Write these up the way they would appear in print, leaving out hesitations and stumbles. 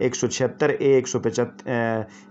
176A,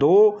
2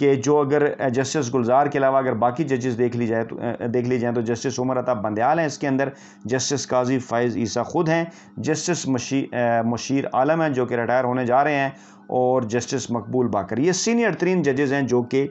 کہ جو اگر جسٹس گلزار کے علاوہ اگر باقی ججز دیکھ لی جائیں تو جسٹس عمر عطا بندیال ہیں اس کے اندر، جسٹس قاضی فائز عیسیٰ خود ہیں، جسٹس مشیر عالم ہیں جو کہ ریٹائر ہونے جا رہے ہیں، اور جسٹس مقبول باقر۔ یہ سینئر ترین ججز ہیں جو کہ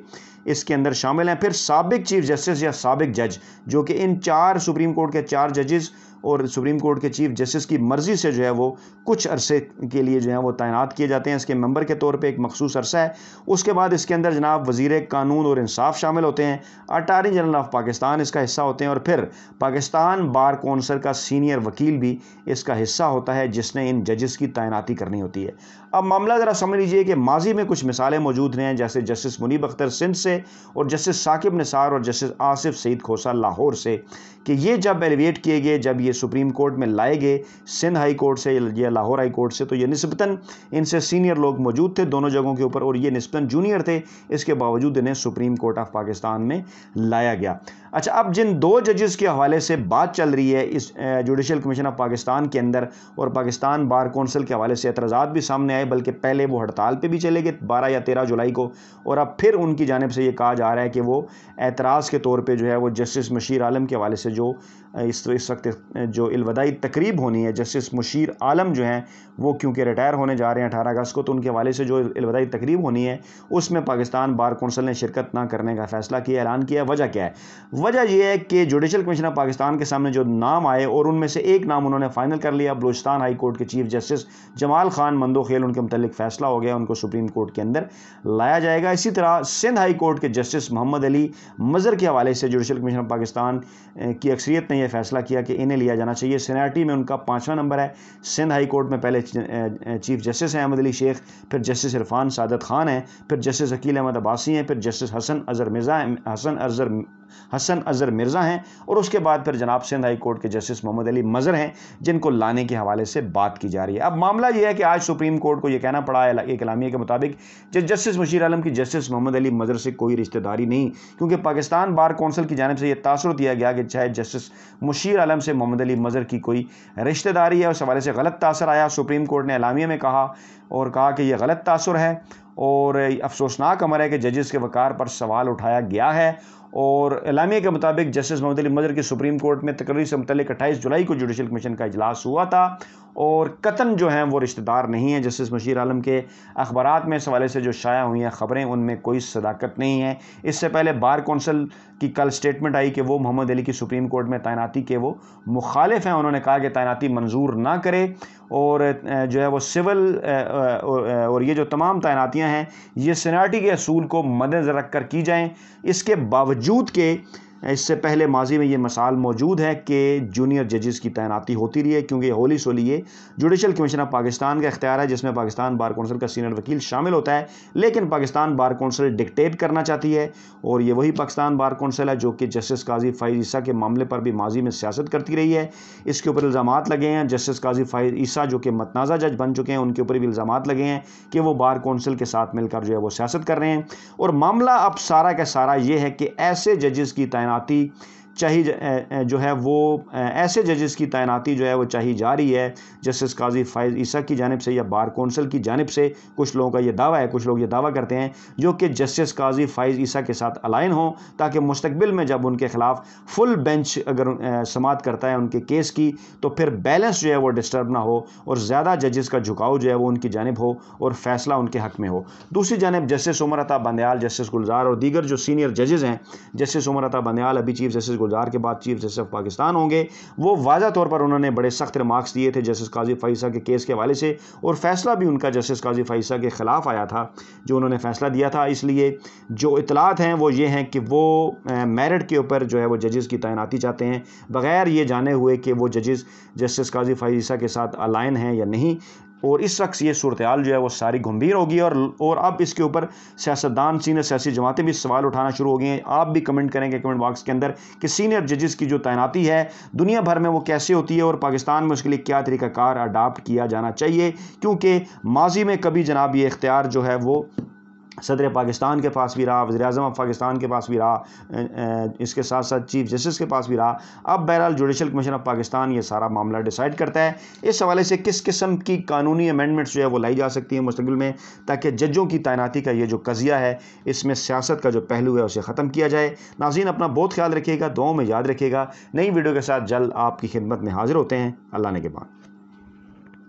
اس کے اندر شامل ہیں۔ پھر سابق چیف جسٹس یا سابق جج جو کہ ان 4 سپریم کورٹ کے 4 ججز اور سپریم کورٹ کے چیف جسٹس کی مرضی سے جو ہے وہ کچھ عرصے کے لیے جو ہے وہ تعینات کیے جاتے ہیں اس کے ممبر کے طور پہ، ایک مخصوص عرصہ ہے۔ اس کے بعد اس کے اندر جناب وزیر قانون اور انصاف شامل ہوتے ہیں، اٹارنی جنرل آف پاکستان اس کا حصہ ہوتے ہیں، اور پھر پاکستان بار کونسل کا سینئر وکیل بھی اس کا حصہ ہوتا ہے جس نے ان ججز کی تعیناتی کرنی ہوتی ہے۔ اب معاملہ ذرا سمجھ لیجئے کہ ماضی میں کچھ مثالیں موجود ہیں، جیسے جسٹس منیب اختر سندھ سے اور جسٹس ثاقب نثار اور جسٹس آصف سعید کھوسہ لاہور سے، کہ یہ جب ایلیویٹ کیے گئے، جب یہ سپریم کورٹ میں لائے گئے سندھ ہائی کورٹ سے یا لاہور ہائی کورٹ سے، تو یہ نسبتاً ان سے سینئر لوگ موجود تھے دونوں جگہوں کے اوپر، اور یہ نسبتاً جونیئر تھے، اس کے باوجود انہیں سپریم کورٹ آف پاکستان میں لایا گیا۔ اچھا، اب جن 2 ججز کے حوالے سے بات چل رہی ہے اس جوڈیشل کمیشن آف پاکستان کے اندر، اور پاکستان بار کونسل کے حوالے سے اعتراضات بھی سامنے آئے، بلکہ پہلے وہ ہڑتال پہ بھی چلے گئے 12 یا 13 جولائی کو، اور اب پھر ان کی جانب سے یہ کہا جا رہا ہے کہ وہ اعتراض کے طور پہ جو ہے وہ جسٹس مشیر عالم کے حوالے سے جو اس وقت جو الوداعی تقریب ہونی ہے، جسٹس مشیر عالم جو ہیں وہ کیونکہ ریٹائر ہونے جا رہے ہیں 18 اگست کو، تو ان کے حوالے سے جو الوداعی تقریب ہونی ہے اس میں پاکستان بار کونسل نے شرکت نہ کرنے کا فیصلہ کیا، اعلان کیا۔ وجہ کیا ہے؟ وجہ یہ ہے کہ جوڈیشل کمیشن آف پاکستان کے سامنے جو نام آئے، اور ان میں سے ایک نام انہوں نے فائنل کر لیا، بلوچستان ہائی کورٹ کے چیف جسٹس جمال خان مندوخیل، ان کے متعلق فیصلہ ہو گیا، ان کو سپریم کورٹ کے اندر لایا جائے گا۔ اسی طرح سندھ ہائی کورٹ کے جسٹس محمد علی مظہر کے حوالے سے جوڈیشل کمیشن آف پاکستان کی اکثریت نے یہ فیصلہ کیا کہ انہیں لیا جانا چاہیے، سینیارٹی میں ان کا 5واں نمبر ہے۔ سندھ ہائی کورٹ میں پہلے چیف جسٹس ہیں احمد علی شیخ، پھر جسٹس عرفان سعادت خان ہیں، پھر جسٹس عقیل احمد عباسی ہیں، پھر جسٹس حسن اظہر مرزا ہیں، اور اس کے بعد پھر جناب سندھ ہائی کورٹ کے جسٹس محمد علی مظہر ہیں جن کو لانے کے حوالے سے بات کی جا رہی ہے۔ اب معاملہ یہ ہے کہ آج سپریم کورٹ کو یہ کہنا پڑا ہے ایک اعلامیہ کے مطابق جسٹس مشیر عالم کی جسٹس محمد علی مظہر سے کوئی رشتہ داری نہیں، کیونکہ پاکستان بار کونسل کی جانب سے یہ تاثر دیا گیا کہ چاہے جسٹس مشیر عالم سے محمد علی مظہر کی کوئی رشتہ داری ہے، اس حوالے سے غلط تاثر آیا۔ سپریم کورٹ نے اعلامیہ میں کہا کہ یہ غلط تاثر ہے، اور افسوسناک امر ہے کہ ججز کے وقار پر سوال اٹھایا گیا ہے، اور اعلامیہ کے مطابق جسٹس محمد علی مظہر کی سپریم کورٹ میں تقرری سے متعلق 28 جولائی کو جوڈیشل کمیشن کا اجلاس ہوا تھا، اور قطعاً جو ہیں وہ رشتہ دار نہیں ہیں جسٹس مشیر عالم کے۔ اخبارات میں اس حوالے سے جو شائع ہوئی ہیں خبریں، ان میں کوئی صداقت نہیں ہے۔ اس سے پہلے بار کونسل کی کل سٹیٹمنٹ آئی کہ وہ محمد علی کی سپریم کورٹ میں تعیناتی کے وہ مخالف ہیں، انہوں نے کہا کہ تعیناتی منظور نہ کرے، اور جو ہے وہ سول اور یہ جو تمام تعیناتیاں ہیں یہ سینیارٹی کے اصول کو مد نظر رکھ کر کی جائیں۔ اس کے باوجود کہ اس سے پہلے ماضی میں یہ مثال موجود ہے کہ جونیئر ججز کی تعیناتی ہوتی رہی ہے، کیونکہ ہولی سولی یہ جوڈیشل کمیشن آف پاکستان کا اختیار ہے جس میں پاکستان بار کونسل کا سینئر وکیل شامل ہوتا ہے، لیکن پاکستان بار کونسل ڈکٹیٹ کرنا چاہتی ہے، اور یہ وہی پاکستان بار کونسل ہے جو کہ جسٹس قاضی فائز عیسیٰ کے معاملے پر بھی ماضی میں سیاست کرتی رہی ہے۔ اس کے اوپر الزامات لگے ہیں، جسٹس قاضی فائز عیسیٰ جو کہ متنازع جج بن چکے ہیں، ان کے اوپر بھی الزامات لگے ہیں کہ وہ بار کونسل کے ساتھ مل کر جو ہے وہ سیاست کر رہے ہیں، اور معاملہ اب سارا کا سارا یہ ہے کہ ایسے ججز کی تعیناتی جو ہے وہ ایسے ججز کی تعیناتی جو ہے وہ چاہی جا رہی ہے جسٹس قاضی فائز عیسیٰ کی جانب سے یا بار کونسل کی جانب سے۔ کچھ لوگوں کا یہ دعویٰ ہے، کچھ لوگ یہ دعویٰ کرتے ہیں جو کہ جسٹس قاضی فائز عیسیٰ کے ساتھ الائن ہوں، تاکہ مستقبل میں جب ان کے خلاف فل بینچ اگر سماعت کرتا ہے ان کے کیس کی، تو پھر بیلنس جو ہے وہ ڈسٹرب نہ ہو، اور زیادہ ججز کا جھکاؤ جو ہے وہ ان کی جانب ہو، اور فیصلہ ان کے حق میں ہو۔ دوسری جانب جسٹس عمر عطا بندیال، جسٹس گلزار اور دیگر جو سینئر ججز ہیں، جسٹس عمر عطا بندیال ابھی چیف جسٹس گلزار کے بعد چیف جسٹس آف پاکستان ہوں گے، وہ واضح طور پر انہوں نے بڑے سخت ریمارکس دیے تھے جسٹس قاضی فائزہ کے کیس کے حوالے سے، اور فیصلہ بھی ان کا جسٹس قاضی فائزہ کے خلاف آیا تھا جو انہوں نے فیصلہ دیا تھا۔ اس لیے جو اطلاعات ہیں وہ یہ ہیں کہ وہ میرٹ کے اوپر جو ہے وہ ججز کی تعیناتی چاہتے ہیں، بغیر یہ جانے ہوئے کہ وہ ججز جسٹس قاضی فائزہ کے ساتھ الائن ہیں یا نہیں، اور اس وقت یہ صورتحال جو ہے وہ ساری گھمبیر ہوگی، اور اب اس کے اوپر سیاستدان، سینئر سیاسی جماعتیں بھی سوال اٹھانا شروع ہو گئی ہیں۔ آپ بھی کمنٹ کریں گے کمنٹ باکس کے اندر کہ سینئر ججز کی جو تعیناتی ہے دنیا بھر میں وہ کیسے ہوتی ہے، اور پاکستان میں اس کے لیے کیا طریقہ کار اڈاپٹ کیا جانا چاہیے، کیونکہ ماضی میں کبھی جناب یہ اختیار جو ہے وہ صدر پاکستان کے پاس بھی رہا، وزیر اعظم آف پاکستان کے پاس بھی رہا، اس کے ساتھ ساتھ چیف جسٹس کے پاس بھی رہا۔ اب بہرحال جوڈیشل کمیشن آف پاکستان یہ سارا معاملہ ڈیسائیڈ کرتا ہے۔ اس حوالے سے کس قسم کی قانونی امینڈمنٹس جو ہے وہ لائی جا سکتی ہیں مستقبل میں، تاکہ ججوں کی تعیناتی کا یہ جو قضیہ ہے اس میں سیاست کا جو پہلو ہے اسے ختم کیا جائے۔ ناظرین اپنا بہت خیال رکھیے گا، دعاؤں میں یاد رکھیے گا۔ نئی ویڈیو کے ساتھ جلد آپ کی خدمت میں حاضر ہوتے ہیں۔ اللہ نے کے بعد۔